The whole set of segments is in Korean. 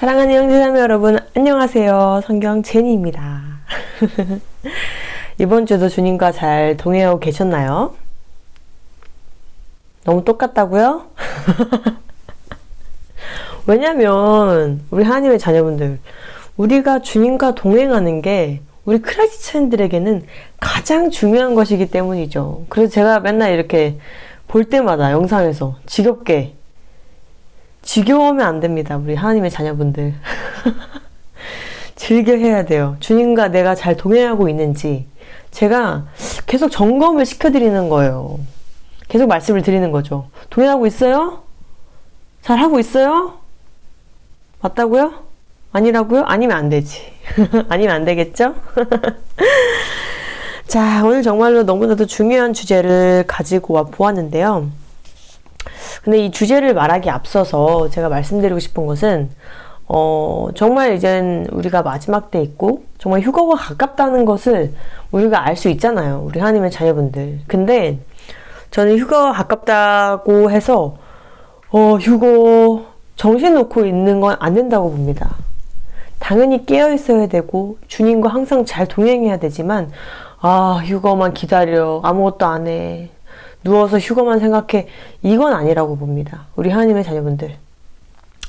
사랑하는 형제자매 여러분, 안녕하세요. 성경 제니입니다. 이번 주도 주님과 잘 동행하고 계셨나요? 너무 똑같다고요? 왜냐면 우리 하나님의 자녀분들, 우리가 주님과 동행하는 게 우리 크리스찬들에게는 가장 중요한 것이기 때문이죠. 그래서 제가 맨날 이렇게 볼 때마다 영상에서 지겨우면 안 됩니다. 우리 하나님의 자녀분들. 즐겨 해야 돼요. 주님과 내가 잘 동행하고 있는지 제가 계속 점검을 시켜드리는 거예요. 계속 말씀을 드리는 거죠. 동행하고 있어요? 잘 하고 있어요? 맞다고요? 아니라고요? 아니면 안 되지. 아니면 안 되겠죠? 자, 오늘 정말로 너무나도 중요한 주제를 가지고 와 보았는데요. 근데 이 주제를 말하기 앞서서 제가 말씀드리고 싶은 것은 정말 이젠 우리가 마지막 때 있고 정말 휴거가 가깝다는 것을 우리가 알 수 있잖아요. 우리 하나님의 자녀분들. 근데 저는 휴거가 가깝다고 해서 휴거 정신 놓고 있는 건 안 된다고 봅니다. 당연히 깨어 있어야 되고 주님과 항상 잘 동행해야 되지만 휴거만 기다려. 아무것도 안 해. 누워서 휴거만 생각해. 이건 아니라고 봅니다. 우리 하나님의 자녀분들.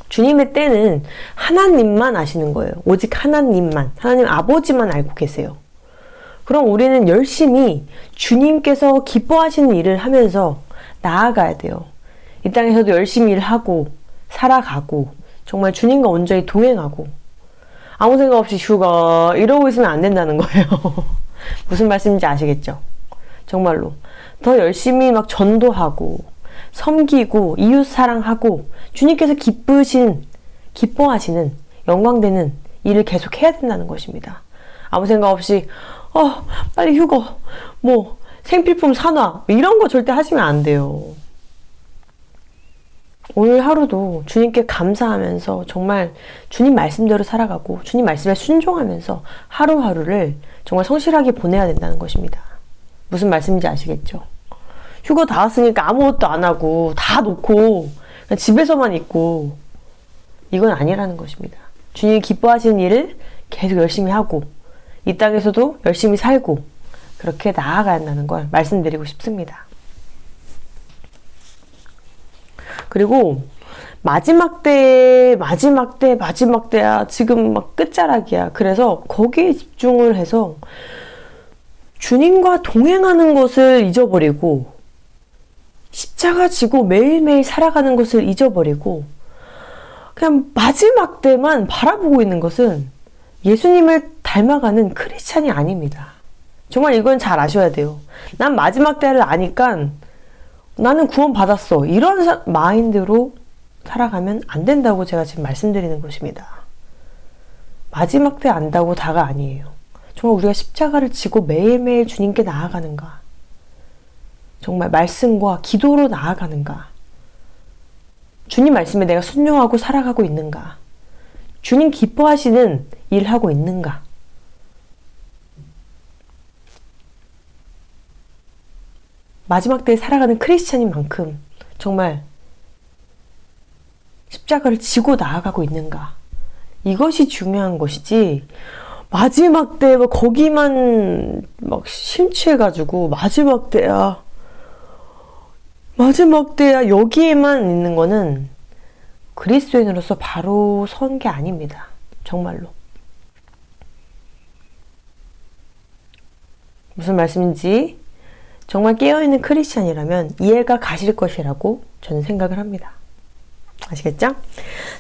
주님의 때는 하나님만 아시는 거예요. 오직 하나님만. 하나님 아버지만 알고 계세요. 그럼 우리는 열심히 주님께서 기뻐하시는 일을 하면서 나아가야 돼요. 이 땅에서도 열심히 일하고 살아가고 정말 주님과 온전히 동행하고 아무 생각 없이 휴가 이러고 있으면 안 된다는 거예요. 무슨 말씀인지 아시겠죠? 정말로 더 열심히 막 전도하고 섬기고 이웃 사랑하고 주님께서 기뻐하시는 영광되는 일을 계속 해야 된다는 것입니다. 아무 생각 없이 빨리 휴거 생필품 사놔 이런 거 절대 하시면 안 돼요. 오늘 하루도 주님께 감사하면서 정말 주님 말씀대로 살아가고 주님 말씀에 순종하면서 하루하루를 정말 성실하게 보내야 된다는 것입니다. 무슨 말씀인지 아시겠죠? 휴가 다 왔으니까 아무것도 안 하고 다 놓고 그냥 집에서만 있고 이건 아니라는 것입니다. 주님이 기뻐하시는 일을 계속 열심히 하고 이 땅에서도 열심히 살고 그렇게 나아가야 한다는 걸 말씀드리고 싶습니다. 그리고 마지막 때야. 지금 막 끝자락이야. 그래서 거기에 집중을 해서 주님과 동행하는 것을 잊어버리고 십자가 지고 매일매일 살아가는 것을 잊어버리고 그냥 마지막 때만 바라보고 있는 것은 예수님을 닮아가는 크리스찬이 아닙니다. 정말 이건 잘 아셔야 돼요. 난 마지막 때를 아니까 나는 구원 받았어. 이런 마인드로 살아가면 안 된다고 제가 지금 말씀드리는 것입니다. 마지막 때 안다고 다가 아니에요. 정말 우리가 십자가를 지고 매일매일 주님께 나아가는가? 정말 말씀과 기도로 나아가는가? 주님 말씀에 내가 순종하고 살아가고 있는가? 주님 기뻐하시는 일하고 있는가? 마지막 때에 살아가는 크리스찬인 만큼 정말 십자가를 지고 나아가고 있는가? 이것이 중요한 것이지 마지막 때 거기만 막 심취해가지고 마지막 때야 여기에만 있는 거는 그리스도인으로서 바로 선 게 아닙니다. 정말로. 무슨 말씀인지 정말 깨어있는 크리스찬이라면 이해가 가실 것이라고 저는 생각을 합니다. 아시겠죠?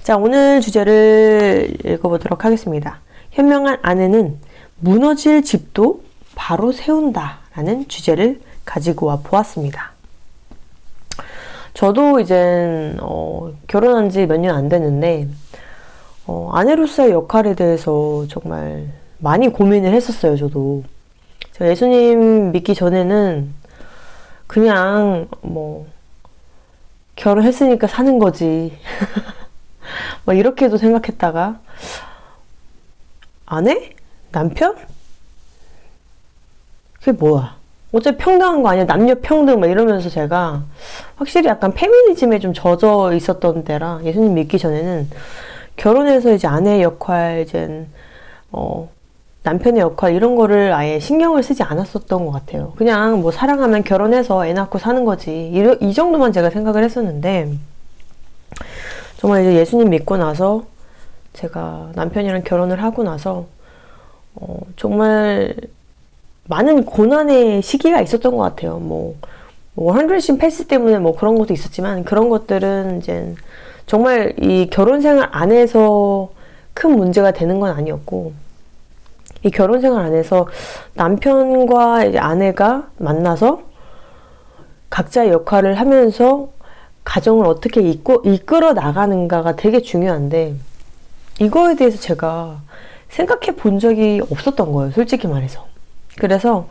자, 오늘 주제를 읽어보도록 하겠습니다. 현명한 아내는 무너질 집도 바로 세운다 라는 주제를 가지고 와 보았습니다. 저도 이젠 결혼한 지 몇 년 안 됐는데 아내로서의 역할에 대해서 정말 많이 고민을 했었어요. 저도 제가 예수님 믿기 전에는 그냥 결혼했으니까 사는 거지 이렇게도 생각했다가 아내? 남편? 그게 뭐야? 어차피 평등한 거 아니야? 남녀 평등 이러면서 제가 확실히 약간 페미니즘에 좀 젖어 있었던 때라 예수님 믿기 전에는 결혼해서 이제 아내의 역할, 이제 남편의 역할 이런 거를 아예 신경을 쓰지 않았었던 것 같아요. 그냥 뭐 사랑하면 결혼해서 애 낳고 사는 거지. 이 정도만 제가 생각을 했었는데 정말 이제 예수님 믿고 나서 제가 남편이랑 결혼을 하고 나서 정말 많은 고난의 시기가 있었던 것 같아요. 뭐 100신 패스 때문에 뭐 그런 것도 있었지만 그런 것들은 이제 정말 이 결혼 생활 안에서 큰 문제가 되는 건 아니었고 이 결혼 생활 안에서 남편과 이제 아내가 만나서 각자의 역할을 하면서 가정을 어떻게 이끌어 나가는가가 되게 중요한데 이거에 대해서 제가 생각해 본 적이 없었던 거예요. 솔직히 말해서. 그래서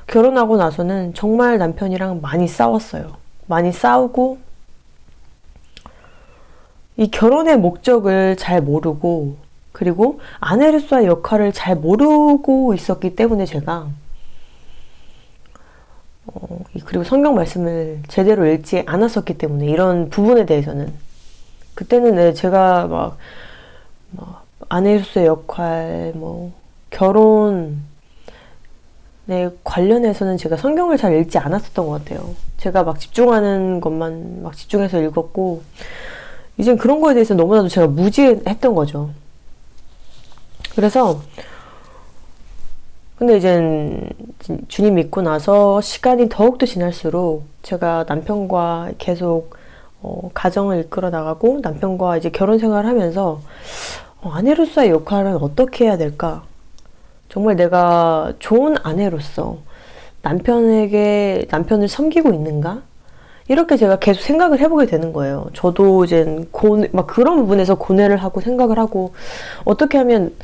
결혼하고 나서는 정말 남편이랑 많이 싸웠어요. 많이 싸우고 이 결혼의 목적을 잘 모르고 그리고 아내로서의 역할을 잘 모르고 있었기 때문에 제가 그리고 성경 말씀을 제대로 읽지 않았었기 때문에 이런 부분에 대해서는 그때는 제가 막 아내로서의 역할 뭐 결혼에 관련해서는 제가 성경을 잘 읽지 않았었던 것 같아요. 제가 막 집중하는 것만 막 집중해서 읽었고 이젠 그런 거에 대해서 너무나도 제가 무지했던 거죠. 그래서 근데 이젠 주님 믿고 나서 시간이 더욱더 지날수록 제가 남편과 계속 가정을 이끌어 나가고 남편과 이제 결혼 생활을 하면서 아내로서의 역할은 어떻게 해야 될까? 정말 내가 좋은 아내로서 남편을 섬기고 있는가? 이렇게 제가 계속 생각을 해보게 되는 거예요. 저도 이제 막 그런 부분에서 고뇌를 하고 생각을 하고 어떻게 하면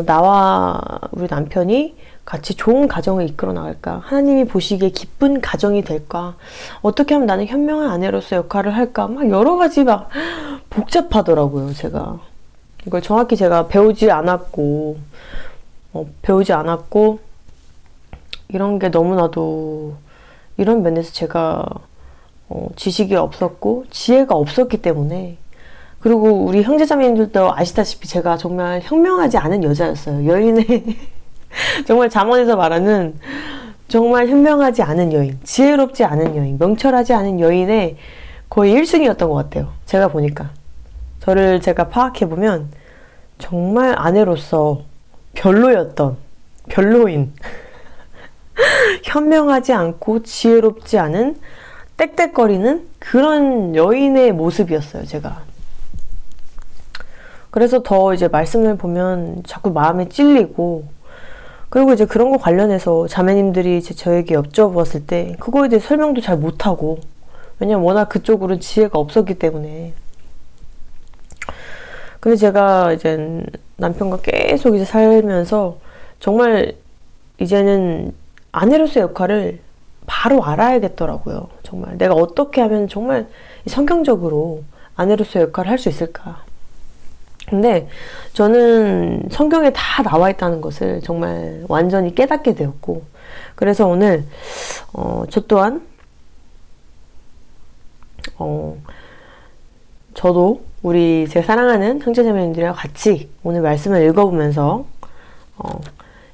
나와 우리 남편이 같이 좋은 가정을 이끌어 나갈까? 하나님이 보시기에 기쁜 가정이 될까? 어떻게 하면 나는 현명한 아내로서 역할을 할까? 막 여러 가지 막 복잡하더라고요, 제가. 이걸 정확히 제가 배우지 않았고, 이런 게 너무나도, 이런 면에서 제가, 지식이 없었고, 지혜가 없었기 때문에, 그리고 우리 형제자매님들도 아시다시피 제가 정말 현명하지 않은 여자였어요. 여인의, 정말 잠언에서 말하는 정말 현명하지 않은 여인, 지혜롭지 않은 여인, 명철하지 않은 여인의 거의 1순위였던 것 같아요. 제가 보니까. 저를 제가 파악해보면 정말 아내로서 별로인, 현명하지 않고 지혜롭지 않은 떽떽거리는 그런 여인의 모습이었어요, 제가. 그래서 더 이제 말씀을 보면 자꾸 마음에 찔리고, 그리고 이제 그런 거 관련해서 자매님들이 이제 저에게 여쭤보았을 때 그거에 대해 설명도 잘 못하고, 왜냐면 워낙 그쪽으로는 지혜가 없었기 때문에. 근데 제가 이제 남편과 계속 이제 살면서 정말 이제는 아내로서의 역할을 바로 알아야겠더라고요. 정말 내가 어떻게 하면 정말 성경적으로 아내로서의 역할을 할 수 있을까. 근데 저는 성경에 다 나와 있다는 것을 정말 완전히 깨닫게 되었고, 그래서 오늘 저 또한 저도 우리 제 사랑하는 형제자매님들이랑 같이 오늘 말씀을 읽어보면서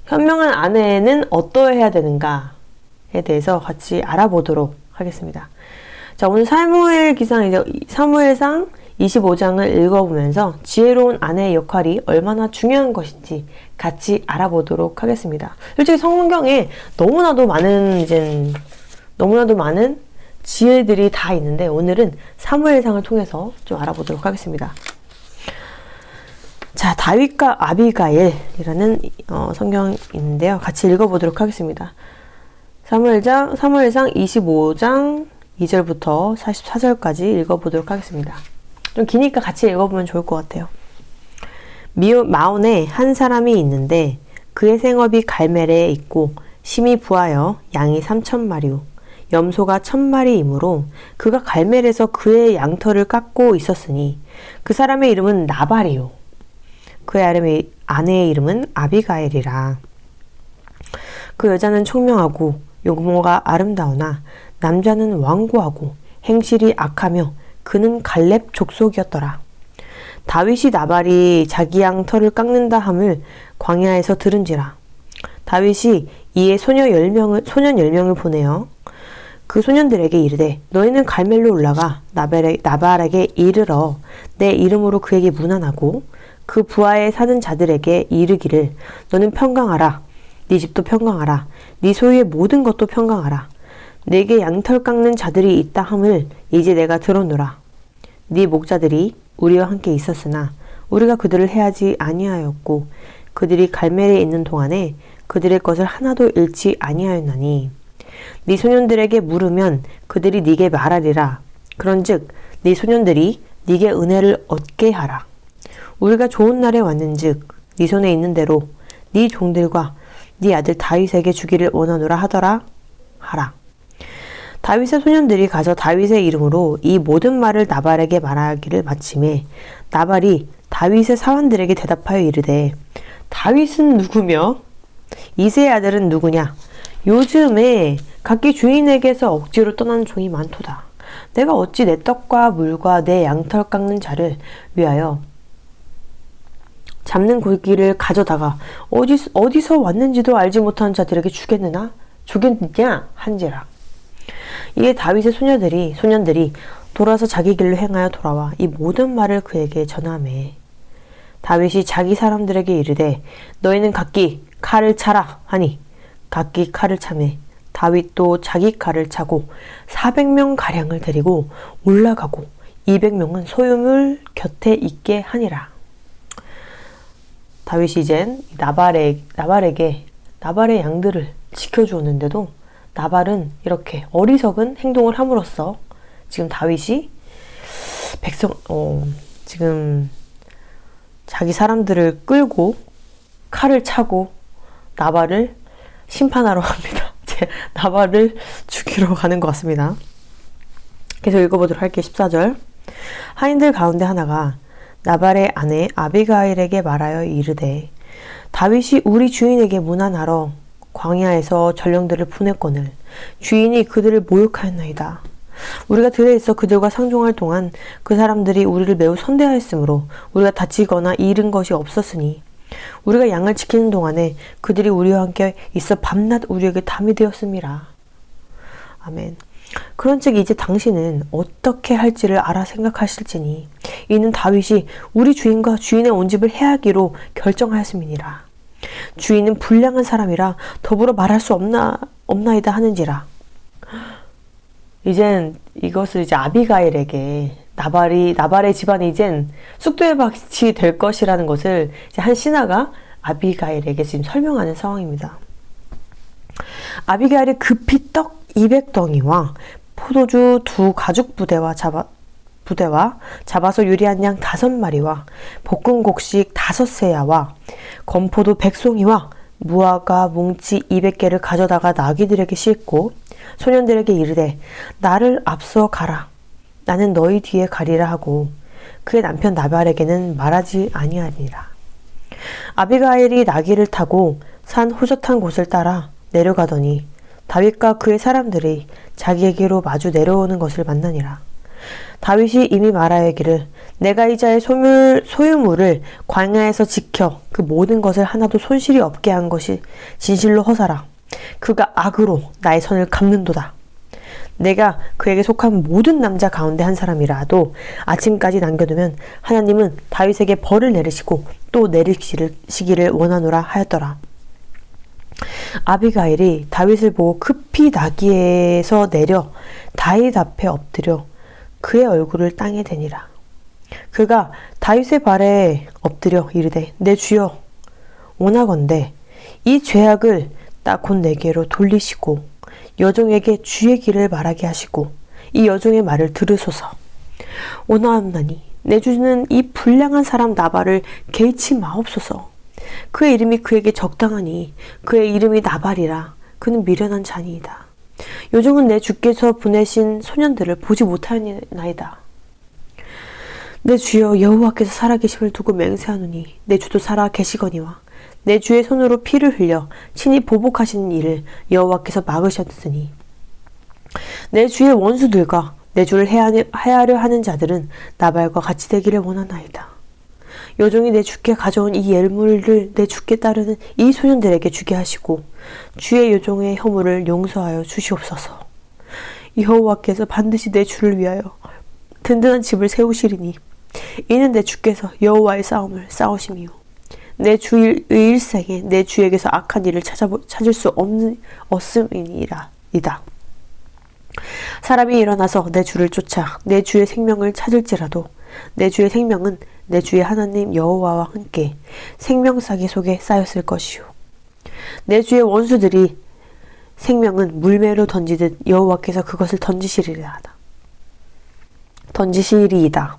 현명한 아내는 어떠해야 되는가에 대해서 같이 알아보도록 하겠습니다. 자, 오늘 사무엘상 25장을 읽어보면서 지혜로운 아내의 역할이 얼마나 중요한 것인지 같이 알아보도록 하겠습니다. 솔직히 성경에 너무나도 많은 지혜들이 다 있는데 오늘은 사무엘상을 통해서 좀 알아보도록 하겠습니다. 자, 다윗과 아비가일이라는 성경인데요. 같이 읽어보도록 하겠습니다. 사무엘상 25장 2절부터 44절까지 읽어보도록 하겠습니다. 좀 기니까 같이 읽어보면 좋을 것 같아요. 마온에 한 사람이 있는데 그의 생업이 갈멜에 있고 심히 부하여 양이 3,000마리요 염소가 1,000마리이므로 그가 갈멜에서 그의 양털을 깎고 있었으니 그 사람의 이름은 나발이요 그의 아내의 이름은 아비가일이라. 그 여자는 총명하고 용모가 아름다우나 남자는 완고하고 행실이 악하며 그는 갈렙 족속이었더라. 다윗이 나발이 자기 양 털을 깎는다 함을 광야에서 들은지라. 다윗이 이에 소년 10명을 보내어 그 소년들에게 이르되 너희는 갈멜로 올라가 나발에게 이르러 내 이름으로 그에게 문안하고 그 부하에 사는 자들에게 이르기를 너는 평강하라. 네 집도 평강하라. 네 소유의 모든 것도 평강하라. 내게 양털 깎는 자들이 있다 함을 이제 내가 들었노라. 네 목자들이 우리와 함께 있었으나 우리가 그들을 해하지 아니하였고 그들이 갈멜에 있는 동안에 그들의 것을 하나도 잃지 아니하였나니 네 소년들에게 물으면 그들이 네게 말하리라. 그런즉 네 소년들이 네게 은혜를 얻게 하라. 우리가 좋은 날에 왔는즉 네 손에 있는 대로 네 종들과 네 아들 다윗에게 주기를 원하노라 하더라 하라. 다윗의 소년들이 가서 다윗의 이름으로 이 모든 말을 나발에게 말하기를 마침에 나발이 다윗의 사환들에게 대답하여 이르되 다윗은 누구며 이새의 아들은 누구냐? 요즘에 각기 주인에게서 억지로 떠나는 종이 많도다. 내가 어찌 내 떡과 물과 내 양털 깎는 자를 위하여 잡는 고기를 가져다가 어디서 왔는지도 알지 못하는 자들에게 주겠느냐 한지라. 이에 다윗의 소년들이 돌아서 자기 길로 행하여 돌아와 이 모든 말을 그에게 전하매 다윗이 자기 사람들에게 이르되 너희는 각기 칼을 차라 하니 각기 칼을 차매 다윗도 자기 칼을 차고 400명 가량을 데리고 올라가고 200명은 소유물 곁에 있게 하니라. 다윗이 이젠 나발의 양들을 지켜주었는데도 나발은 이렇게 어리석은 행동을 함으로써 지금 다윗이 지금 자기 사람들을 끌고 칼을 차고 나발을 심판하러 갑니다. 나발을 죽이러 가는 것 같습니다. 계속 읽어보도록 할게요. 14절. 하인들 가운데 하나가 나발의 아내 아비가일에게 말하여 이르되 다윗이 우리 주인에게 문안하러 광야에서 전령들을 보냈거늘 주인이 그들을 모욕하였나이다. 우리가 들에 있어 그들과 상종할 동안 그 사람들이 우리를 매우 선대하였으므로 우리가 다치거나 잃은 것이 없었으니 우리가 양을 지키는 동안에 그들이 우리와 함께 있어 밤낮 우리에게 담이 되었음이라. 아멘. 그런즉 이제 당신은 어떻게 할지를 알아 생각하실지니 이는 다윗이 우리 주인과 주인의 온 집을 해하기로 결정하였음이니라. 주인은 불량한 사람이라 더불어 말할 수 없나이다 하는지라. 이젠 이것을 이제 아비가일에게 나발의 집안이 이젠 쑥대의 밭이 될 것이라는 것을 이제 한 신하가 아비가일에게 지금 설명하는 상황입니다. 아비가일이 급히 떡 200덩이와 포도주 2 가죽 부대와 잡아서 유리한 양 5마리와 볶은 곡식 5세야와 건포도 100송이와 무화과 뭉치 200개를 가져다가 나귀들에게 싣고 소년들에게 이르되 나를 앞서 가라. 나는 너희 뒤에 가리라 하고 그의 남편 나발에게는 말하지 아니하니라. 아비가일이 나귀를 타고 산 호젓한 곳을 따라 내려가더니 다윗과 그의 사람들이 자기에게로 마주 내려오는 것을 만나니라. 다윗이 이미 말하였기를 내가 이자의 소유물을 광야에서 지켜 그 모든 것을 하나도 손실이 없게 한 것이 진실로 허사라. 그가 악으로 나의 선을 갚는도다. 내가 그에게 속한 모든 남자 가운데 한 사람이라도 아침까지 남겨두면 하나님은 다윗에게 벌을 내리시고 또 내리시기를 원하노라 하였더라. 아비가일이 다윗을 보고 급히 나귀에서 내려 다윗 앞에 엎드려 그의 얼굴을 땅에 대니라. 그가 다윗의 발에 엎드려 이르되 내 주여 원하건대 이 죄악을 나 곧 내게로 돌리시고 여종에게 주의 길을 말하게 하시고 이 여종의 말을 들으소서. 원하옵나니 내 주는 이 불량한 사람 나발을 개의치 마옵소서. 그의 이름이 그에게 적당하니 그의 이름이 나발이라. 그는 미련한 자니이다. 여종은 내 주께서 보내신 소년들을 보지 못하였나이다. 내 주여 여호와께서 살아계심을 두고 맹세하노니 내 주도 살아계시거니와 내 주의 손으로 피를 흘려 친히 보복하시는 일을 여호와께서 막으셨으니 내 주의 원수들과 내 주를 해하려 하는 자들은 나발과 같이 되기를 원하나이다. 여종이 내 주께 가져온 이 예물을 내 주께 따르는 이 소년들에게 주게 하시고 주의 여종의 허물을 용서하여 주시옵소서. 여호와께서 반드시 내 주를 위하여 든든한 집을 세우시리니 이는 내 주께서 여호와의 싸움을 싸우심이요 내 주의 일생에 내 주에게서 악한 일을 찾을 수 없음이니이다. 사람이 일어나서 내 주를 쫓아 내 주의 생명을 찾을지라도 내 주의 생명은 내 주의 하나님 여호와와 함께 생명사기 속에 쌓였을 것이요 내 주의 원수들이 생명은 물매로 던지듯 여호와께서 그것을 던지시리이다.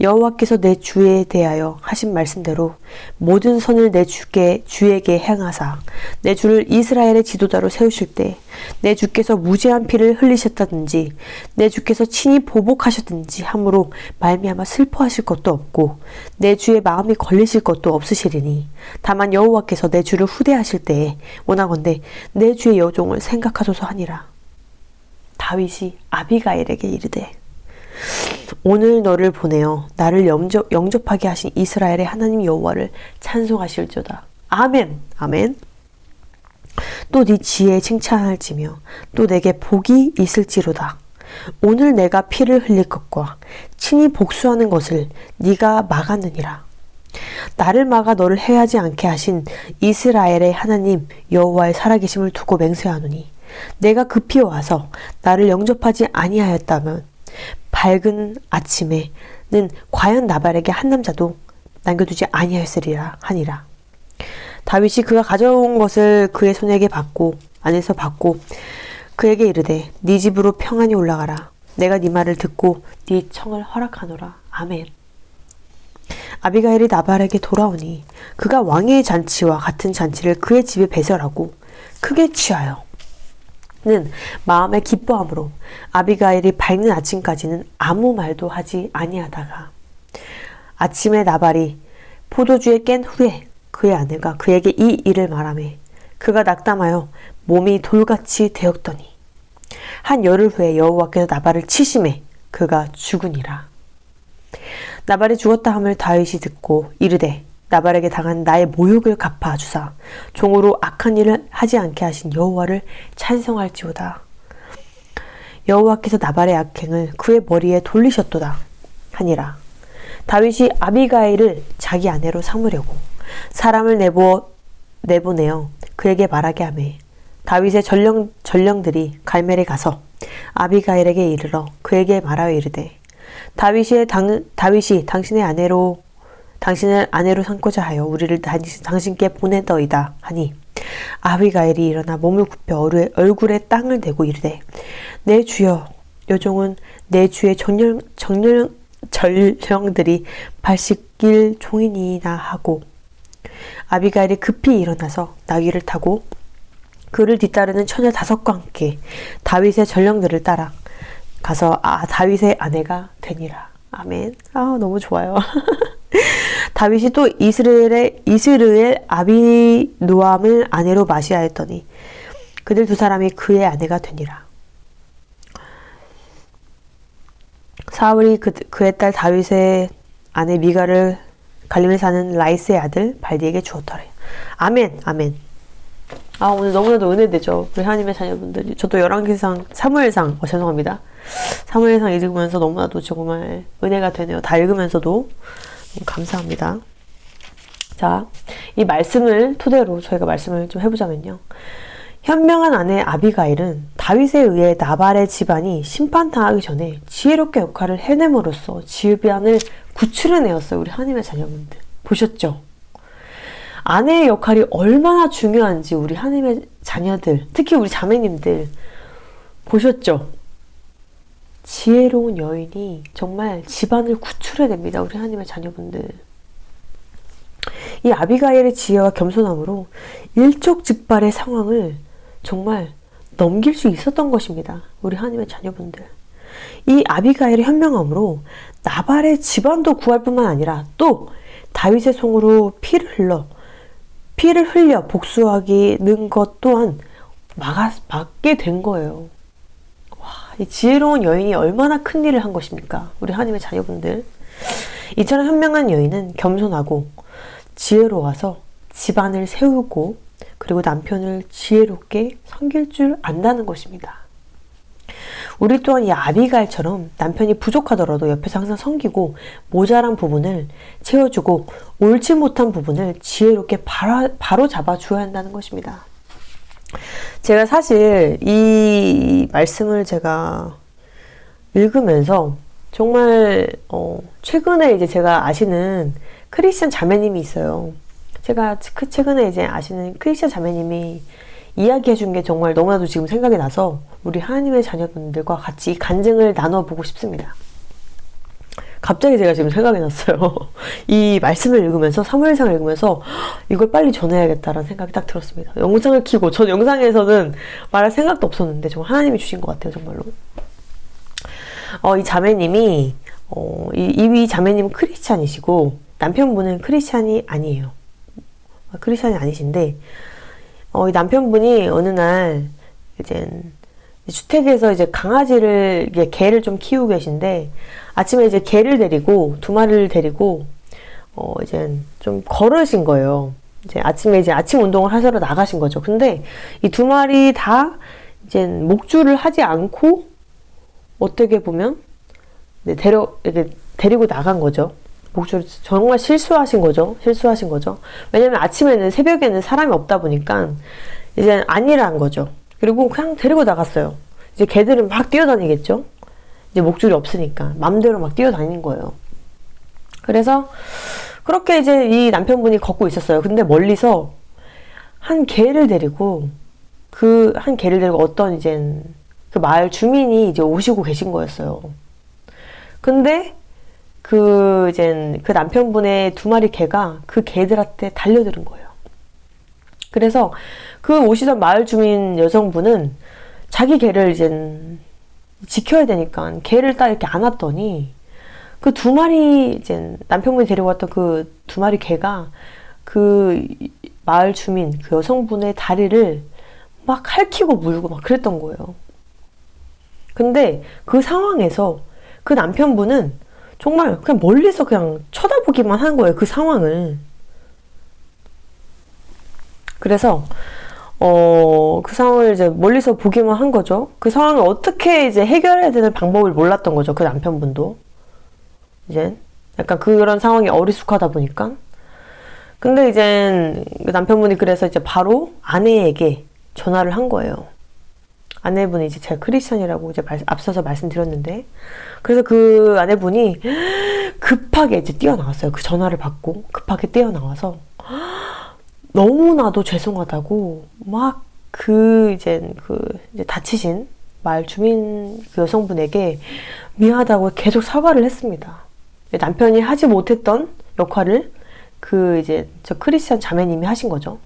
여호와께서 내 주에 대하여 하신 말씀대로 모든 선을 내 주에게 행하사 내 주를 이스라엘의 지도자로 세우실 때 내 주께서 무죄한 피를 흘리셨다든지 내 주께서 친히 보복하셨든지 함으로 말미암아 슬퍼하실 것도 없고 내 주의 마음이 걸리실 것도 없으시리니 다만 여호와께서 내 주를 후대하실 때에 원하건대 내 주의 여종을 생각하소서 하니라. 다윗이 아비가일에게 이르되 오늘 너를 보내어 나를 영접하게 하신 이스라엘의 하나님 여호와를 찬송하실지어다. 아멘. 아멘. 또 네 지혜에 칭찬할지며 또 내게 복이 있을지로다. 오늘 내가 피를 흘릴 것과 친히 복수하는 것을 네가 막았느니라. 나를 막아 너를 해하지 않게 하신 이스라엘의 하나님 여호와의 살아계심을 두고 맹세하노니 내가 급히 와서 나를 영접하지 아니하였다면 밝은 아침에는 과연 나발에게 한 남자도 남겨두지 아니하였으리라 하니라. 다윗이 그가 가져온 것을 그의 안에서 받고 그에게 이르되 네 집으로 평안히 올라가라. 내가 네 말을 듣고 네 청을 허락하노라. 아멘. 아비가일이 나발에게 돌아오니 그가 왕의 잔치와 같은 잔치를 그의 집에 배설하고 크게 취하여 는 마음에 기뻐함으로 아비가일이 밝는 아침까지는 아무 말도 하지 아니하다가 아침에 나발이 포도주에 깬 후에 그의 아내가 그에게 이 일을 말하매 그가 낙담하여 몸이 돌같이 되었더니 한 열흘 후에 여호와께서 나발을 치심해 그가 죽으니라. 나발이 죽었다 함을 다윗이 듣고 이르되 나발에게 당한 나의 모욕을 갚아 주사 종으로 악한 일을 하지 않게 하신 여호와를 찬송할지어다. 여호와께서 나발의 악행을 그의 머리에 돌리셨도다 하니라. 다윗이 아비가일을 자기 아내로 삼으려고 사람을 내보내어 그에게 말하게 하매 다윗의 전령들이 갈멜에 가서 아비가일에게 이르러 그에게 말하여 이르되 다윗이 당신을 아내로 삼고자 하여 우리를 당신께 보내더이다 하니 아비가일이 일어나 몸을 굽혀 얼굴에 땅을 대고 이르되 내 주여 여종은 내 주의 전령들이 발씻길 종이니이다 하고 아비가일이 급히 일어나서 나귀를 타고 그를 뒤따르는 처녀 5과 함께 다윗의 전령들을 따라 가서 다윗의 아내가 되니라. 아멘. 너무 좋아요. 다윗이 또 이스르엘 아비노암을 아내로 맞이하였더니 그들 두 사람이 그의 아내가 되니라. 사울이 그의 딸 다윗의 아내 미가를 갈림에 사는 라이스의 아들 발디에게 주었더래. 아멘. 아멘. 오늘 너무나도 은혜되죠. 우리 하나님의 자녀분들이. 저도 열왕기상 사무엘상 죄송합니다. 사무엘상 읽으면서 너무나도 정말 은혜가 되네요. 다 읽으면서도 감사합니다. 자, 이 말씀을 토대로 저희가 말씀을 좀 해보자면요. 현명한 아내 아비가일은 다윗에 의해 나발의 집안이 심판당하기 전에 지혜롭게 역할을 해냄으로써 집안을 구출해내었어요. 우리 하나님의 자녀분들. 보셨죠? 아내의 역할이 얼마나 중요한지 우리 하나님의 자녀들, 특히 우리 자매님들 보셨죠? 지혜로운 여인이 정말 집안을 구출해냅니다. 우리 하나님의 자녀분들. 이 아비가일의 지혜와 겸손함으로 일촉즉발의 상황을 정말 넘길 수 있었던 것입니다. 우리 하나님의 자녀분들. 이 아비가일의 현명함으로 나발의 집안도 구할 뿐만 아니라 또 다윗의 손으로 피를 흘려 복수하기는 것 또한 막게 된 거예요. 와, 이 지혜로운 여인이 얼마나 큰 일을 한 것입니까? 우리 하나님의 자녀분들. 이처럼 현명한 여인은 겸손하고 지혜로워서 집안을 세우고 그리고 남편을 지혜롭게 섬길 줄 안다는 것입니다. 우리 또한 이 아비가일처럼 남편이 부족하더라도 옆에서 항상 섬기고 모자란 부분을 채워주고 옳지 못한 부분을 지혜롭게 바로 잡아줘야 한다는 것입니다. 제가 사실 이 말씀을 제가 읽으면서 정말 최근에 이제 제가 아시는 크리스찬 자매님이 있어요. 제가 최근에 이제 아시는 크리스찬 자매님이 이야기해 준 게 정말 너무나도 지금 생각이 나서 우리 하나님의 자녀분들과 같이 간증을 나눠보고 싶습니다. 갑자기 제가 지금 생각이 났어요. 이 말씀을 읽으면서, 사무엘상을 읽으면서 이걸 빨리 전해야겠다라는 생각이 딱 들었습니다. 영상을 켜고, 전 영상에서는 말할 생각도 없었는데 정말 하나님이 주신 것 같아요, 정말로. 이 자매님이 이 자매님은 크리스찬이시고 남편분은 크리스찬이 아니에요. 크리스찬이 아니신데 이 남편분이 어느 날 이제 주택에서 이제 강아지를 개를 좀 키우고 계신데 아침에 이제 개를 데리고 두 마리를 데리고 이제 좀 걸으신 거예요. 이제 아침에 이제 아침 운동을 하셔서 나가신 거죠. 근데 이 두 마리 다 이제 목줄을 하지 않고 어떻게 보면 이렇게 데리고 나간 거죠. 목줄 정말 실수하신 거죠. 왜냐면 아침에는 새벽에는 사람이 없다 보니까 이제 안일한 거죠. 그리고 그냥 데리고 나갔어요. 이제 개들은 막 뛰어다니겠죠. 이제 목줄이 없으니까 맘대로 막 뛰어다니는 거예요. 그래서 그렇게 이제 이 남편분이 걷고 있었어요. 근데 멀리서 한 개를 데리고 어떤 이제 그 마을 주민이 이제 오시고 계신 거였어요. 근데 그 남편분의 두 마리 개가 그 개들한테 달려드는 거예요. 그래서 그 오시던 마을 주민 여성분은 자기 개를 이제 지켜야 되니까 개를 딱 이렇게 안았더니 그 두 마리 이제 남편분이 데리고 왔던 그 두 마리 개가 그 마을 주민 그 여성분의 다리를 막 핥히고 물고 막 그랬던 거예요. 근데 그 상황에서 그 남편분은 정말 그냥 멀리서 그냥 쳐다보기만 한 거예요. 그 상황을. 그래서 그 상황을 이제 멀리서 보기만 한 거죠. 그 상황을 어떻게 이제 해결해야 되는 방법을 몰랐던 거죠. 그 남편분도. 이제 약간 그런 상황이 어리숙하다 보니까. 근데 이제 그 남편분이 그래서 이제 바로 아내에게 전화를 한 거예요. 아내분이 이제 제가 크리스찬이라고 이제 앞서서 말씀드렸는데, 그래서 그 아내분이 급하게 이제 뛰어나왔어요. 그 전화를 받고 급하게 뛰어나와서 너무나도 죄송하다고 막 이제 다치신 마을 주민 그 여성분에게 미안하다고 계속 사과를 했습니다. 남편이 하지 못했던 역할을 저 크리스찬 자매님이 하신 거죠.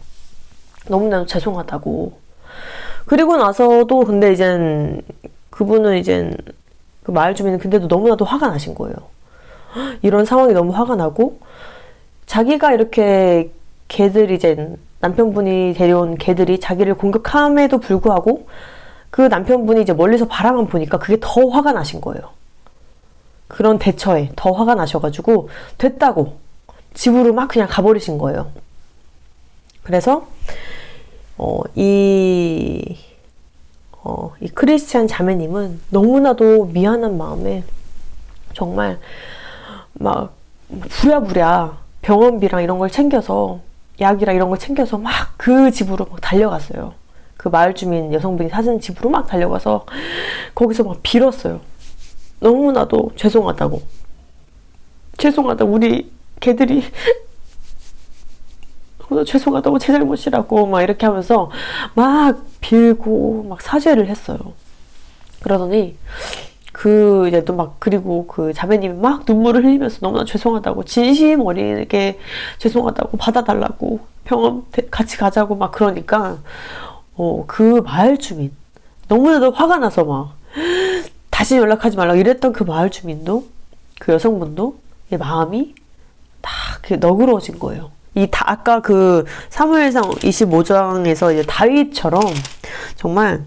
너무나도 죄송하다고. 그리고 나서도 근데 이제 그분은 이제 그 마을 주민은 근데도 너무나도 화가 나신 거예요. 이런 상황이 너무 화가 나고 자기가 이렇게 개들이 이제 남편분이 데려온 개들이 자기를 공격함에도 불구하고 그 남편분이 이제 멀리서 바라만 보니까 그게 더 화가 나신 거예요. 그런 대처에 더 화가 나셔가지고 됐다고 집으로 막 그냥 가버리신 거예요. 그래서 이 크리스찬 자매님은 너무나도 미안한 마음에 정말 막 부랴부랴 병원비랑 이런 걸 챙겨서 약이랑 이런 걸 챙겨서 막 그 집으로 막 달려갔어요. 그 마을 주민 여성분이 사는 집으로 막 달려가서 거기서 막 빌었어요. 너무나도 죄송하다고 우리 개들이 죄송하다고 제 잘못이라고 막 이렇게 하면서 막 빌고 막 사죄를 했어요. 그러더니 이제 또 막 그리고 그 자매님이 막 눈물을 흘리면서 너무나 죄송하다고 진심 어리게 죄송하다고 받아달라고 병원 같이 가자고 막 그러니까 그 마을 주민 너무나도 화가 나서 막 다시 연락하지 말라고 이랬던 그 마을 주민도 그 여성분도 마음이 다 너그러워진 거예요. 아까 그 사무엘상 25장에서 이제 다윗처럼 정말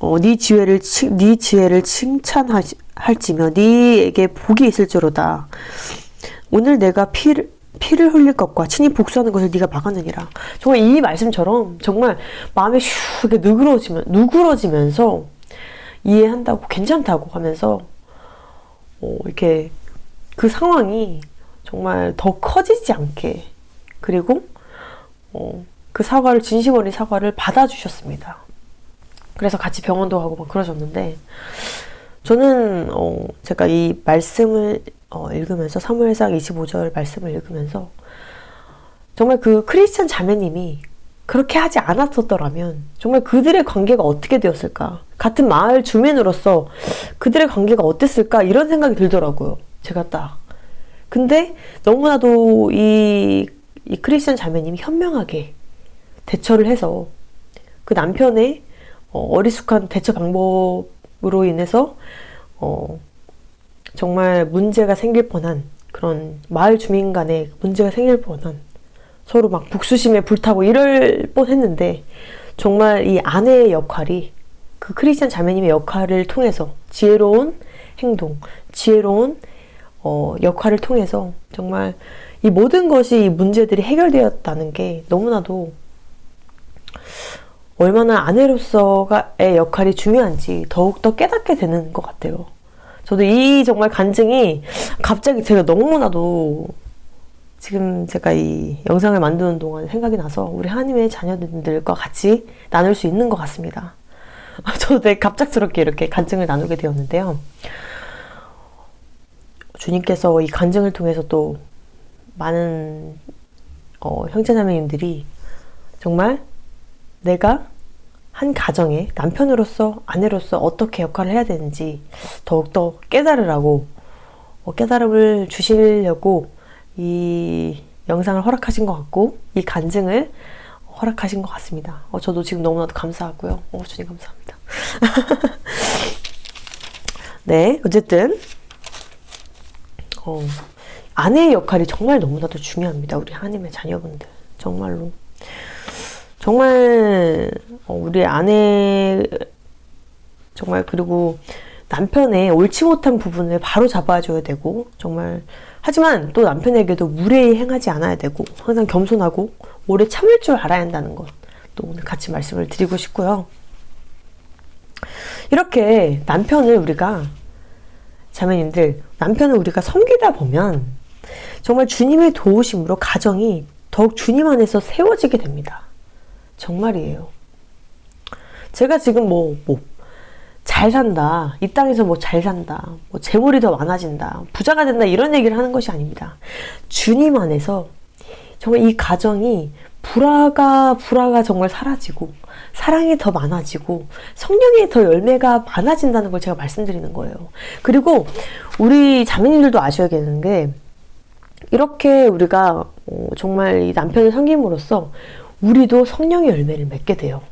네 지혜를 칭찬할지며 네에게 복이 있을지로다. 오늘 내가 피를 흘릴 것과 친히 복수하는 것을 네가 막았느니라. 정말 이 말씀처럼 정말 마음에 슉 이렇게 누그러지면서 이해한다고, 괜찮다고 하면서 이렇게 그 상황이 정말 더 커지지 않게, 그리고 그 사과를, 진심 어린 사과를 받아주셨습니다. 그래서 같이 병원도 가고 막 그러셨는데, 저는 제가 이 말씀을 읽으면서, 사무엘상 25절 말씀을 읽으면서 정말 그 크리스찬 자매님이 그렇게 하지 않았었더라면 정말 그들의 관계가 어떻게 되었을까, 같은 마을 주민으로서 그들의 관계가 어땠을까, 이런 생각이 들더라고요. 제가 딱. 근데 너무나도 이 크리스찬 자매님이 현명하게 대처를 해서 그 남편의 어리숙한 대처 방법으로 인해서 정말 문제가 생길 뻔한, 그런 마을 주민 간에 문제가 생길 뻔한, 서로 막 복수심에 불타고 이럴 뻔했는데, 정말 이 아내의 역할이, 그 크리스찬 자매님의 역할을 통해서, 지혜로운 행동, 지혜로운 역할을 통해서 정말 이 모든 것이, 이 문제들이 해결되었다는 게 너무나도 얼마나 아내로서의 역할이 중요한지 더욱더 깨닫게 되는 것 같아요. 저도 이 정말 간증이 갑자기 제가 너무나도 지금 제가 이 영상을 만드는 동안 생각이 나서 우리 하나님의 자녀들과 같이 나눌 수 있는 것 같습니다. 저도 되게 갑작스럽게 이렇게 간증을 나누게 되었는데요. 주님께서 이 간증을 통해서 또 많은 형제자매님들이 정말 내가 한 가정의 남편으로서, 아내로서 어떻게 역할을 해야 되는지 더욱더 깨달으라고, 깨달음을 주시려고 이 영상을 허락하신 것 같고, 이 간증을 허락하신 것 같습니다. 저도 지금 너무나도 감사하고요. 주님 감사합니다. 네, 어쨌든 아내의 역할이 정말 너무나도 중요합니다. 우리 하나님의 자녀분들, 정말로. 정말 우리 아내, 정말, 그리고 남편의 옳지 못한 부분을 바로 잡아줘야 되고, 정말, 하지만 또 남편에게도 무례히 행하지 않아야 되고, 항상 겸손하고 오래 참을 줄 알아야 한다는 것, 또 오늘 같이 말씀을 드리고 싶고요. 이렇게 남편을 우리가, 자매님들, 남편을 우리가 섬기다 보면 정말 주님의 도우심으로 가정이 더욱 주님 안에서 세워지게 됩니다. 정말이에요. 제가 지금 잘 산다, 이 땅에서 잘 산다, 재물이 더 많아진다, 부자가 된다, 이런 얘기를 하는 것이 아닙니다. 주님 안에서 정말 이 가정이 불화가 정말 사라지고, 사랑이 더 많아지고, 성령의 더 열매가 많아진다는 걸 제가 말씀드리는 거예요. 그리고 우리 자매님들도 아셔야겠는 게, 이렇게 우리가 정말 이 남편을 섬김으로써 우리도 성령의 열매를 맺게 돼요.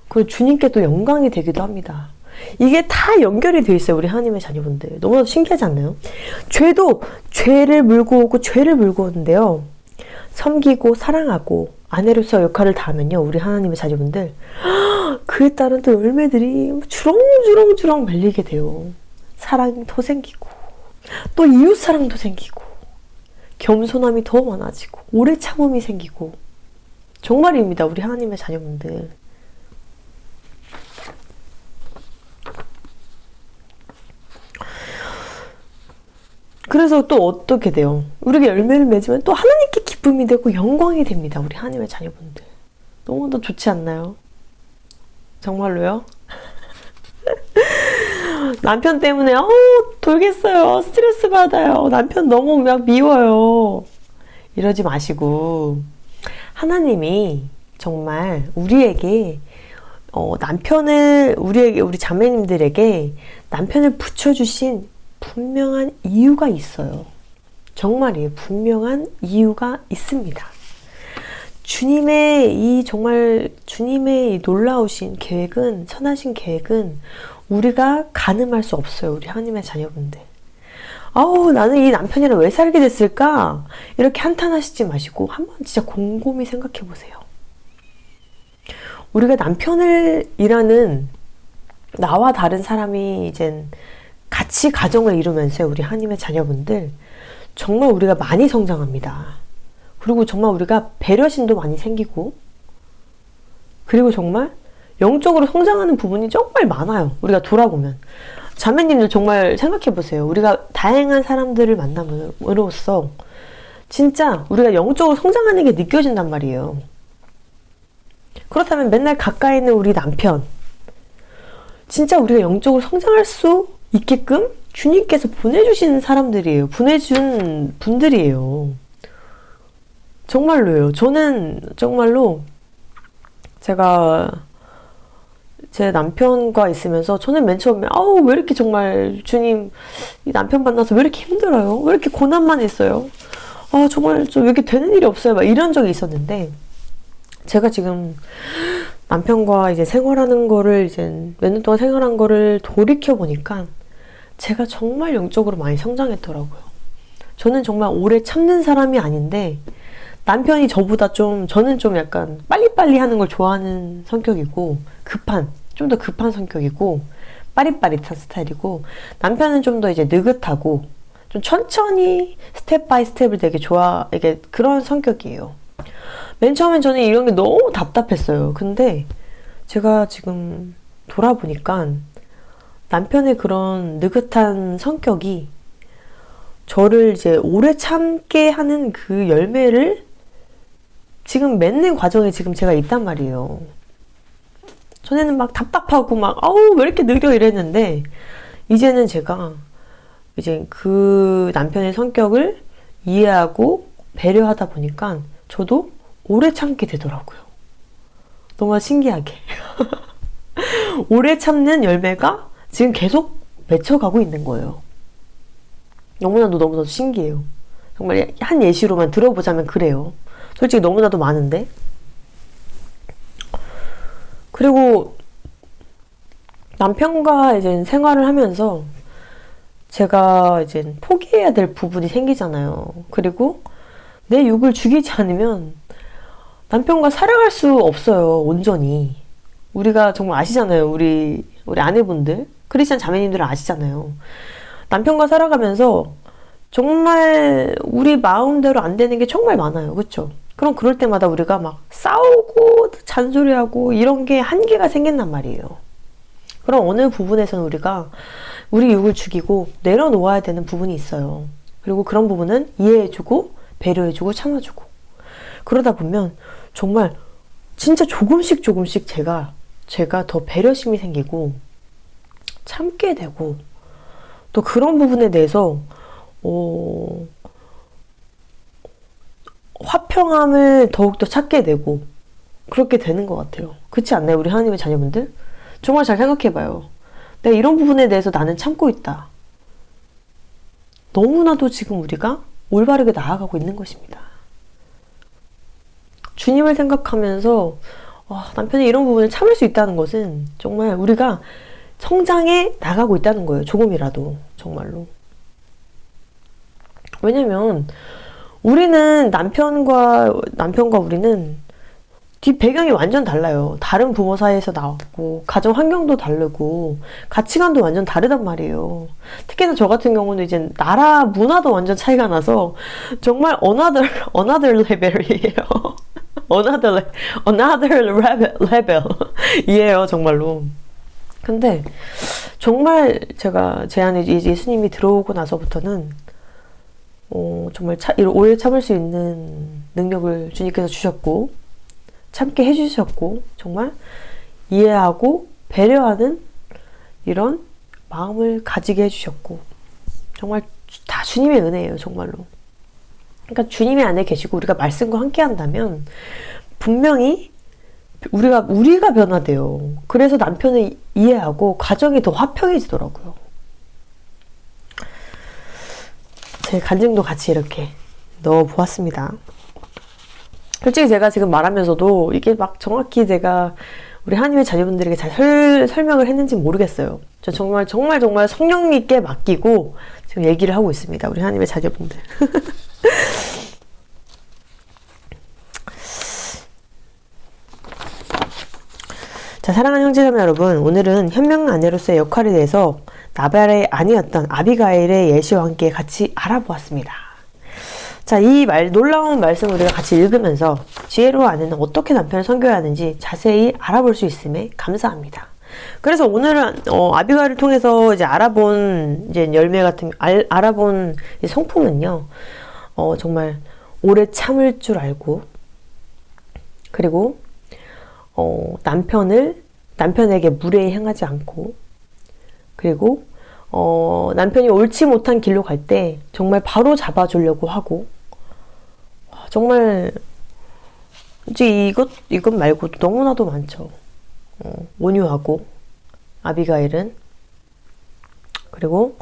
그리고 주님께 또 영광이 되기도 합니다. 이게 다 연결이 돼 있어요. 우리 하나님의 자녀분들. 너무나도 신기하지 않나요? 죄도 죄를 물고 오고 죄를 물고 오는데요. 섬기고 사랑하고 아내로서 역할을 다하면요, 우리 하나님의 자녀분들, 그에 따른 또 열매들이 주렁주렁 말리게 돼요. 사랑이 더 생기고, 또 이웃사랑도 생기고, 겸손함이 더 많아지고, 오래 참음이 생기고. 정말입니다. 우리 하나님의 자녀분들. 그래서 또 어떻게 돼요? 우리가 열매를 맺으면 또 하나님께 기쁨이 되고 영광이 됩니다. 우리 하나님의 자녀분들. 너무도 좋지 않나요? 정말로요? 남편 때문에 돌겠어요. 스트레스 받아요. 남편 너무 막 미워요. 이러지 마시고, 하나님이 정말 우리에게 우리 자매님들에게 남편을 붙여주신 분명한 이유가 있어요. 정말이에요. 분명한 이유가 있습니다. 주님의 이 놀라우신 계획은, 선하신 계획은 우리가 가늠할 수 없어요. 우리 하나님의 자녀분들. 나는 이 남편이랑 왜 살게 됐을까? 이렇게 한탄하시지 마시고 한번 진짜 곰곰이 생각해 보세요. 우리가 남편이라는 나와 다른 사람이 이젠 같이 가정을 이루면서 우리 하나님의 자녀분들 정말 우리가 많이 성장합니다. 그리고 정말 우리가 배려심도 많이 생기고, 그리고 정말 영적으로 성장하는 부분이 정말 많아요. 우리가 돌아보면. 자매님들 정말 생각해보세요. 우리가 다양한 사람들을 만남으로써 진짜 우리가 영적으로 성장하는 게 느껴진단 말이에요. 그렇다면 맨날 가까이 있는 우리 남편, 진짜 우리가 영적으로 성장할 수 있게끔 주님께서 보내주신 사람들이에요. 보내준 분들이에요. 정말로요. 저는 정말로 제가 제 남편과 있으면서 저는 맨 처음에 왜 이렇게 정말 주님 이 남편 만나서 왜 이렇게 힘들어요? 왜 이렇게 고난만 있어요? 정말 좀 왜 이렇게 되는 일이 없어요? 막 이런 적이 있었는데, 제가 지금 남편과 이제 생활하는 거를 이제 몇 년 동안 생활한 거를 돌이켜 보니까 제가 정말 영적으로 많이 성장했더라고요. 저는 정말 오래 참는 사람이 아닌데 남편이 저보다 저는 좀 약간 빨리빨리 하는 걸 좋아하는 성격이고, 좀 더 급한 성격이고, 빠릿빠릿한 스타일이고, 남편은 좀 더 이제 느긋하고, 좀 천천히 스텝 바이 스텝을 되게 이게 그런 성격이에요. 맨 처음엔 저는 이런 게 너무 답답했어요. 근데 제가 지금 돌아보니까 남편의 그런 느긋한 성격이 저를 이제 오래 참게 하는 그 열매를 지금 맺는 과정에 지금 제가 있단 말이에요. 전에는 막 답답하고 왜 이렇게 느려 이랬는데, 이제는 제가 이제 그 남편의 성격을 이해하고 배려하다 보니까 저도 오래 참게 되더라고요. 너무 신기하게. 오래 참는 열매가 지금 계속 맺혀가고 있는 거예요. 너무나도 신기해요. 정말 한 예시로만 들어보자면 그래요. 솔직히 너무나도 많은데. 그리고 남편과 이제 생활을 하면서 제가 이제 포기해야 될 부분이 생기잖아요. 그리고 내 육을 죽이지 않으면 남편과 살아갈 수 없어요. 온전히. 우리가 정말 아시잖아요. 우리 아내분들, 크리스찬 자매님들은 아시잖아요. 남편과 살아가면서 정말 우리 마음대로 안 되는 게 정말 많아요. 그쵸? 그럼 그럴 때마다 우리가 막 싸우고 잔소리하고 이런 게 한계가 생긴단 말이에요. 그럼 어느 부분에서는 우리가 우리 육을 죽이고 내려놓아야 되는 부분이 있어요. 그리고 그런 부분은 이해해주고 배려해주고 참아주고, 그러다 보면 정말 진짜 조금씩 제가 더 배려심이 생기고 참게 되고, 또 그런 부분에 대해서 화평함을 더욱더 찾게 되고 그렇게 되는 것 같아요. 그렇지 않나요? 우리 하나님의 자녀분들? 정말 잘 생각해봐요. 내가 이런 부분에 대해서 나는 참고 있다. 너무나도 지금 우리가 올바르게 나아가고 있는 것입니다. 주님을 생각하면서 남편이 이런 부분을 참을 수 있다는 것은 정말 우리가 성장해 나가고 있다는 거예요. 조금이라도. 정말로. 왜냐면 우리는 남편과 우리는 뒷 배경이 완전 달라요. 다른 부모 사이에서 나왔고, 가정 환경도 다르고, 가치관도 완전 다르단 말이에요. 특히나 저 같은 경우는 이제 나라 문화도 완전 차이가 나서 정말 another level이에요. another level이에요, 정말로. 근데 정말 제가 제 안에 예수님이 들어오고 나서부터는 정말 오래 참을 수 있는 능력을 주님께서 주셨고, 참게 해주셨고, 정말 이해하고 배려하는 이런 마음을 가지게 해주셨고, 정말 다 주님의 은혜예요, 정말로. 그러니까 주님의 안에 계시고 우리가 말씀과 함께 한다면 분명히 우리가 변화돼요. 그래서 남편을 이해하고 가정이 더 화평해지더라고요. 제 간증도 같이 이렇게 넣어보았습니다. 솔직히 제가 지금 말하면서도 이게 막 정확히 제가 우리 하나님의 자녀분들에게 잘 설명을 했는지 모르겠어요. 저 정말 성령님께 맡기고 지금 얘기를 하고 있습니다. 우리 하나님의 자녀분들. 자, 사랑하는 형제자매 여러분, 오늘은 현명한 아내로서의 역할에 대해서 나발의 아내였던 아비가일의 예시와 함께 같이 알아보았습니다. 자, 이 놀라운 말씀을 우리가 같이 읽으면서 지혜로운 아내는 어떻게 남편을 섬겨야 하는지 자세히 알아볼 수 있음에 감사합니다. 그래서 오늘은 아비가일을 통해서 이제 알아본 이제 열매 같은 알아본 성품은요, 정말 오래 참을 줄 알고, 그리고 남편에게 무례히 행하지 않고, 그리고 남편이 옳지 못한 길로 갈 때 정말 바로 잡아주려고 하고, 정말 이제 이것 말고도 너무나도 많죠. 온유하고, 아비가일은, 그리고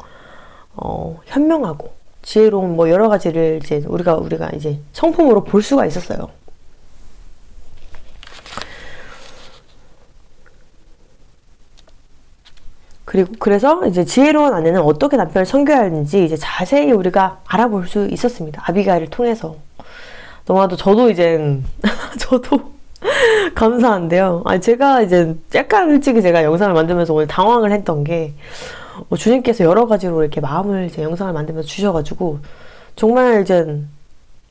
현명하고 지혜로운 뭐 여러 가지를 이제 우리가 이제 성품으로 볼 수가 있었어요. 그래서 이제 지혜로운 아내는 어떻게 남편을 섬겨야 하는지 이제 자세히 우리가 알아볼 수 있었습니다. 아비가일을 통해서. 너무나도 저도 이제 저도 감사한데요. 제가 이제 약간 솔직히 제가 영상을 만들면서 오늘 당황을 했던 게 주님께서 여러 가지로 이렇게 마음을 이제 영상을 만들면서 주셔가지고 정말 이제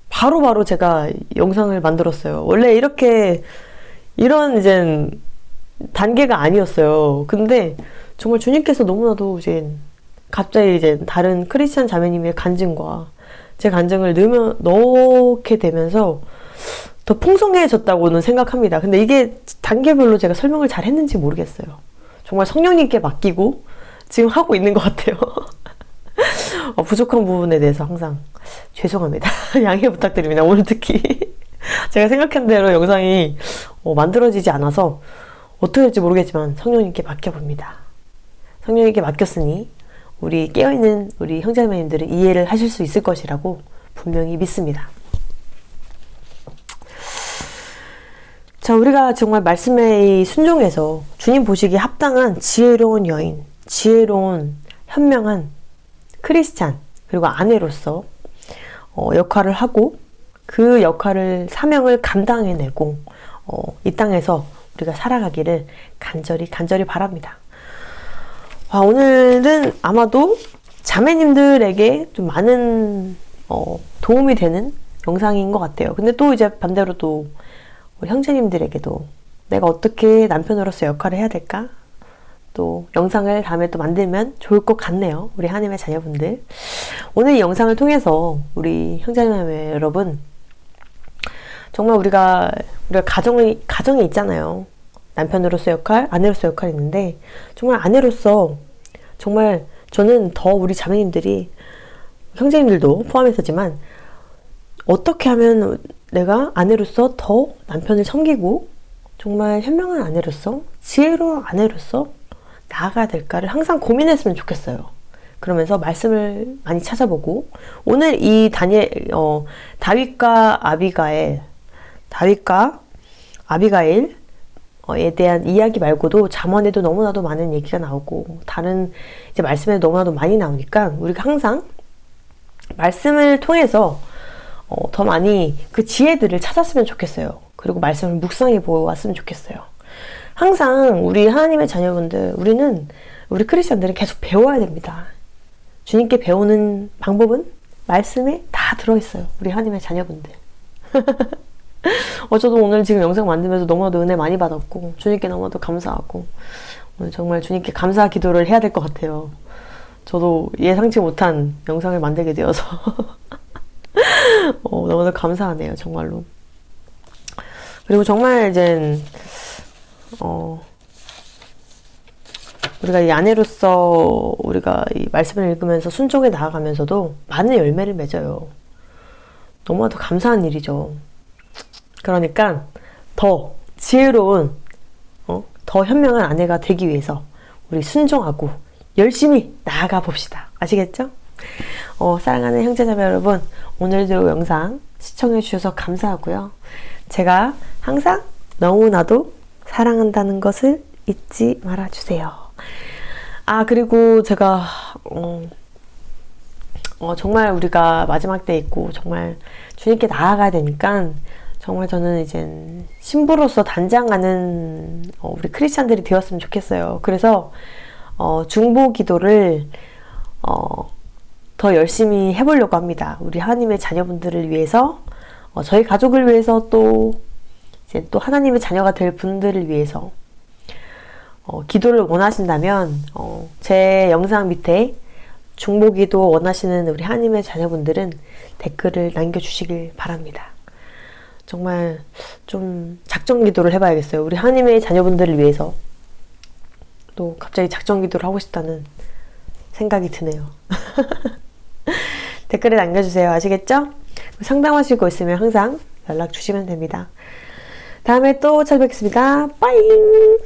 바로 제가 영상을 만들었어요. 원래 이런 이제 단계가 아니었어요. 근데 정말 주님께서 너무나도 이제 갑자기 이제 다른 크리스찬 자매님의 간증과 제 간증을 넣게 되면서 더 풍성해졌다고는 생각합니다. 근데 이게 단계별로 제가 설명을 잘 했는지 모르겠어요. 정말 성령님께 맡기고 지금 하고 있는 것 같아요. 부족한 부분에 대해서 항상 죄송합니다. 양해 부탁드립니다. 오늘 특히 제가 생각한 대로 영상이 만들어지지 않아서 어떻게 될지 모르겠지만 성령님께 맡겨봅니다. 성령님께 맡겼으니 우리 깨어있는 우리 형제자매님들은 이해를 하실 수 있을 것이라고 분명히 믿습니다. 자, 우리가 정말 말씀에 순종해서 주님 보시기에 합당한 지혜로운 여인, 지혜로운 현명한 크리스찬, 그리고 아내로서 역할을 하고 그 역할을 사명을 감당해내고 이 땅에서 우리가 살아가기를 간절히 바랍니다. 오늘은 아마도 자매님들에게 좀 많은 도움이 되는 영상인 것 같아요. 근데 또 이제 반대로 또 우리 형제님들에게도 내가 어떻게 남편으로서 역할을 해야 될까? 또 영상을 다음에 또 만들면 좋을 것 같네요. 우리 하나님의 자녀분들. 오늘 이 영상을 통해서 우리 형제자매 여러분, 정말 우리가 가정에 있잖아요. 남편으로서 역할, 아내로서 역할이 있는데 정말 아내로서 정말 저는 더 우리 자매님들이, 형제님들도 포함해서지만 어떻게 하면 내가 아내로서 더 남편을 섬기고 정말 현명한 아내로서, 지혜로운 아내로서 나아가야 될까를 항상 고민했으면 좋겠어요. 그러면서 말씀을 많이 찾아보고, 오늘 이 다윗과 아비가일에 대한 이야기 말고도 잠언에도 너무나도 많은 얘기가 나오고 다른 이제 말씀에 너무나도 많이 나오니까 우리가 항상 말씀을 통해서 더 많이 그 지혜들을 찾았으면 좋겠어요. 그리고 말씀을 묵상해 보았으면 좋겠어요. 항상 우리 하나님의 자녀분들, 우리 크리스천들은 계속 배워야 됩니다. 주님께 배우는 방법은 말씀에 다 들어있어요. 우리 하나님의 자녀분들. 저도 오늘 지금 영상 만들면서 너무나도 은혜 많이 받았고 주님께 너무나도 감사하고 오늘 정말 주님께 감사 기도를 해야 될 것 같아요. 저도 예상치 못한 영상을 만들게 되어서 너무나도 감사하네요. 정말로. 그리고 정말 이제 우리가 이 아내로서 우리가 이 말씀을 읽으면서 순종해 나아가면서도 많은 열매를 맺어요. 너무나도 감사한 일이죠. 그러니까 더 지혜로운 더 현명한 아내가 되기 위해서 우리 순종하고 열심히 나아가 봅시다. 아시겠죠? 사랑하는 형제자매 여러분, 오늘도 영상 시청해 주셔서 감사하고요. 제가 항상 너무나도 사랑한다는 것을 잊지 말아주세요. 그리고 제가 정말 우리가 마지막 때 있고 정말 주님께 나아가야 되니까 정말 저는 이제 신부로서 단장하는 우리 크리스찬들이 되었으면 좋겠어요. 그래서 중보 기도를 더 열심히 해보려고 합니다. 우리 하나님의 자녀분들을 위해서, 저희 가족을 위해서, 또 이제 또 하나님의 자녀가 될 분들을 위해서 기도를 원하신다면 제 영상 밑에 중보기도 원하시는 우리 하나님의 자녀분들은 댓글을 남겨주시길 바랍니다. 정말 좀 작정기도를 해봐야겠어요. 우리 하나님의 자녀분들을 위해서 또 갑자기 작정기도를 하고 싶다는 생각이 드네요. 댓글에 남겨주세요. 아시겠죠? 상담하시고 있으면 항상 연락 주시면 됩니다. 다음에 또 찾아뵙겠습니다. 빠잉!